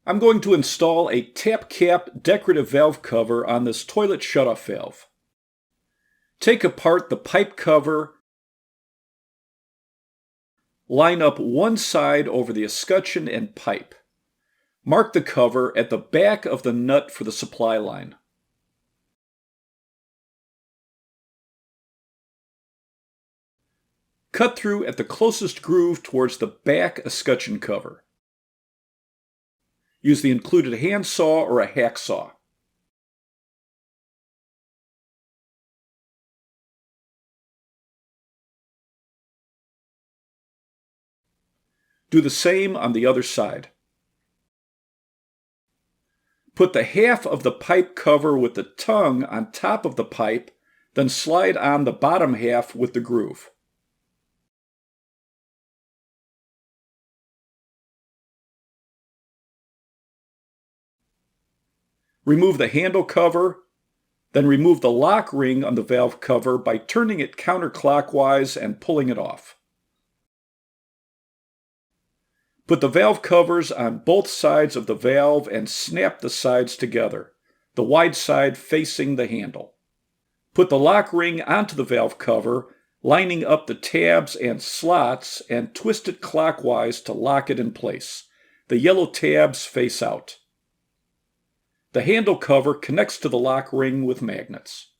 I'm going to install a tap cap decorative valve cover on this toilet shutoff valve. Take apart the pipe cover, line up one side over the escutcheon and pipe. Mark the cover at the back of the nut for the supply line. Cut through at the closest groove towards the back escutcheon cover. Use the included handsaw or a hacksaw. Do the same on the other side. Put the half of the pipe cover with the tongue on top of the pipe, then slide on the bottom half with the groove. Remove the handle cover, then remove the lock ring on the valve cover by turning it counterclockwise and pulling it off. Put the valve covers on both sides of the valve and snap the sides together, the wide side facing the handle. Put the lock ring onto the valve cover, lining up the tabs and slots, and twist it clockwise to lock it in place. The yellow tabs face out. The handle cover connects to the lock ring with magnets.